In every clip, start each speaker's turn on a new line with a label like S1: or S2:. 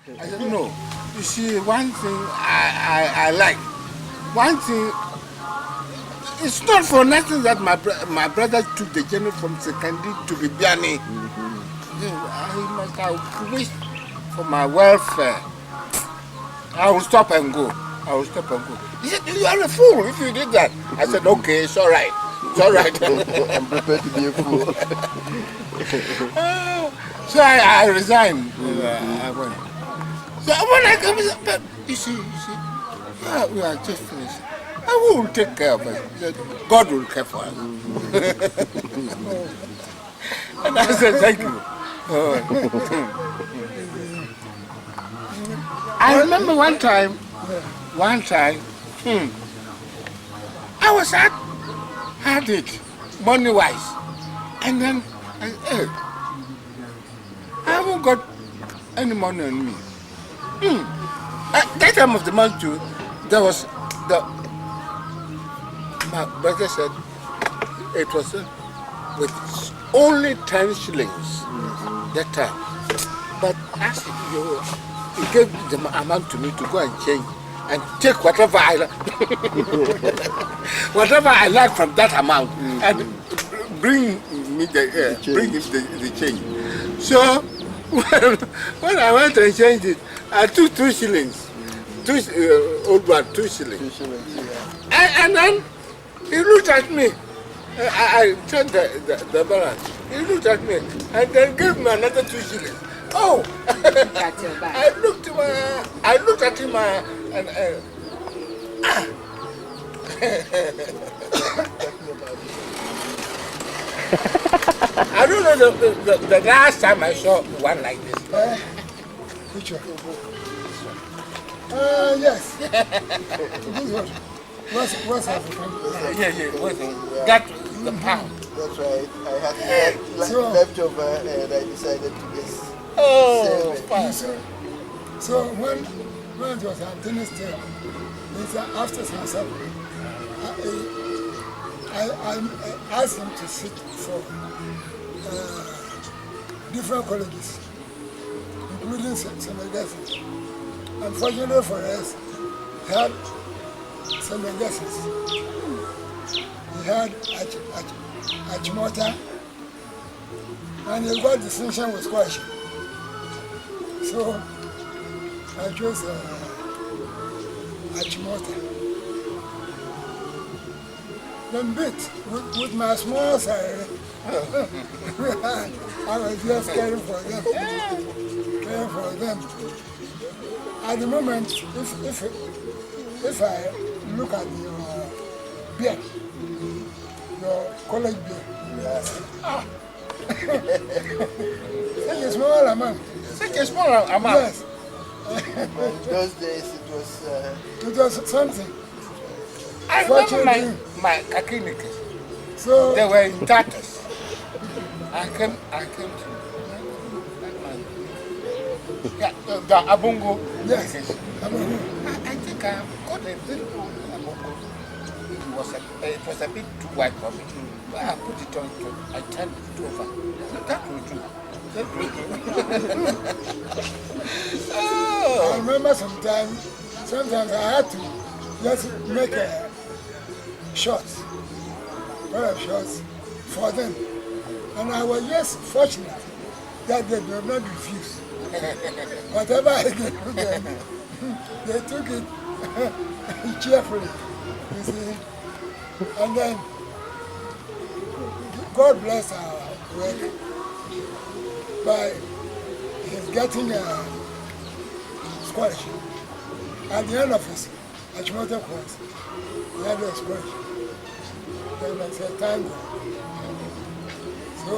S1: I said, no. You see, one thing I like. One thing, it's not for nothing that my brother took the journey from Sekandi to Bibiani. He must have wished for my welfare. I will stop and go. He said, you are a fool if you did that. I said, okay, it's all right. It's all right.
S2: I'm prepared to be a fool.
S1: So I resigned. I went. So when I come, but you see, we are just finished. I will take care of us. God will care for us. And I said, thank you. I remember one time, I was had it, money-wise. And then, I haven't got any money on me. At that time of the month too, there was my brother said it was with only 10 shillings that time. But as he gave the amount to me to go and change and take whatever I like from that amount and bring me bring him the change. So when I went and changed it, I took 2 shillings. Old one, 2 shillings. 2 shillings, yeah. And then he looked at me. I turned the balance. He looked at me and then gave me another 2 shillings. Oh! I looked at him and I don't know the last time I saw one like this.
S3: Which one? Yes. This one. What's African?
S1: Yeah. That the pound.
S2: That's right. I had leftover and I decided to just
S1: fine.
S3: So when it was Anthony's turn, after sunset, I asked him to sit for different colleges, including some legacies. Unfortunately for us, he had some legacies. He had Achimota, and he got distinction with scholarship. So I chose Achimota. Then bit with my small salary, I was just caring for them. At the moment, if I look at your beer, your college beer, such a small amount. Yes.
S2: In those days
S3: it was something.
S1: I remember my kakinikas.
S3: So
S1: they were in tatters. I came to the Abungo.
S3: Yes.
S1: I think I got a little Abungo. It was a bit too wide for me. But I put it on, I turned it over. That will do.
S3: I remember sometimes I had to just make a shots for them. And I was just fortunate that they did not refuse. Whatever I gave them, they took it cheerfully, you see. And then, God bless our work by his getting a scholarship. At the end of his Achimota course, he had a scholarship. Then I said, thank God. So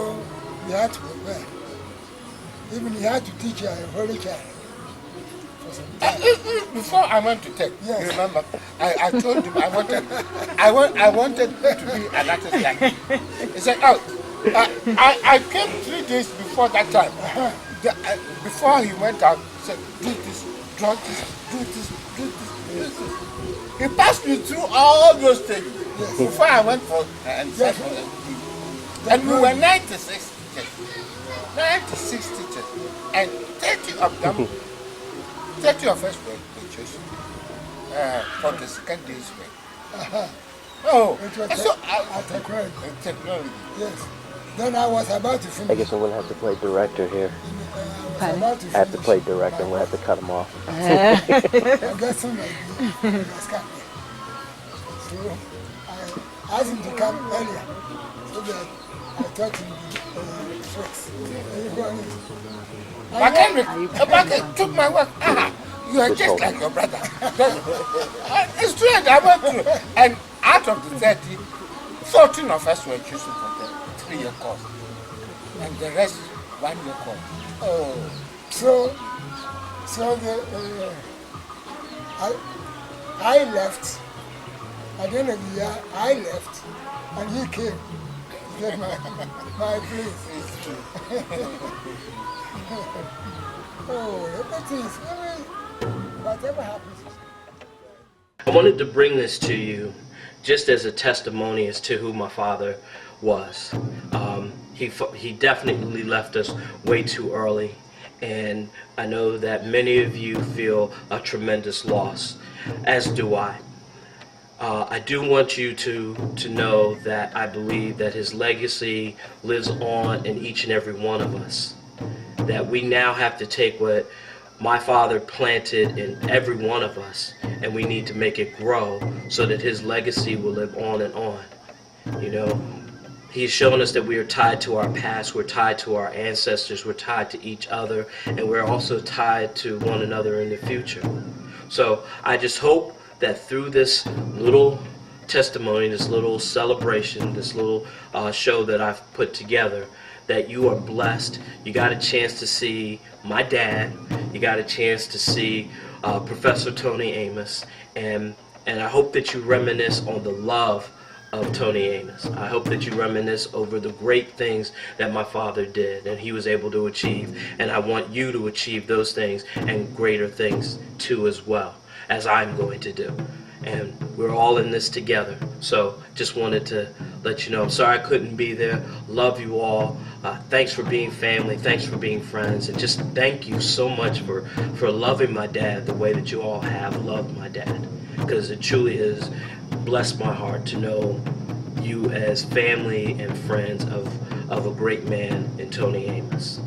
S3: he had to prepare. Even he had to teach a holy child for some time.
S1: Before I went to Tech,
S3: yes.
S1: You remember, I told him I wanted to be an artist like him. He said, oh, I came 3 days before that time. Before he went out, he said, do this, draw this, do this, do this, do this. He passed me through all those things before I went for and sat for them. And we were 96 teachers. 96 teachers. And 30 of them 30 of us were chosen for the second day's work. Oh,
S3: It was
S1: so
S3: at Accra.
S1: technology.
S3: Yes. Then I was about to finish.
S4: I guess I'm gonna have to play director here.
S3: I was about to
S4: I have to
S3: finish
S4: play director. I'm gonna have to cut him off.
S3: I got some idea. So I asked him to come earlier so that I taught him the tricks.
S1: Bakari took my work. You are just like your brother. It's true, I went through. And out of the 30, 14 of us were chosen for the 3-year course. And the rest, 1-year course. Oh.
S3: So I left. At the end of the year, I left, and he came to get my place. Oh, that is whatever happens.
S4: I wanted to bring this to you just as a testimony as to who my father was. He definitely left us way too early, and I know that many of you feel a tremendous loss, as do I. I do want you to know that I believe that his legacy lives on in each and every one of us. That we now have to take what my father planted in every one of us, and we need to make it grow so that his legacy will live on and on. You know, he's shown us that we are tied to our past, we're tied to our ancestors, we're tied to each other, and we're also tied to one another in the future. So I just hope that through this little testimony, this little celebration, this little show that I've put together, that you are blessed. You got a chance to see my dad. You got a chance to see Professor Tony Amos. And I hope that you reminisce on the love of Tony Amos. I hope that you reminisce over the great things that my father did and he was able to achieve. And I want you to achieve those things and greater things too as well, as I'm going to do. And we're all in this together. So just wanted to let you know, I'm sorry I couldn't be there. Love you all. Thanks for being family. Thanks for being friends. And just thank you so much for loving my dad the way that you all have loved my dad. Because it truly has blessed my heart to know you as family and friends of a great man in Tony Amos.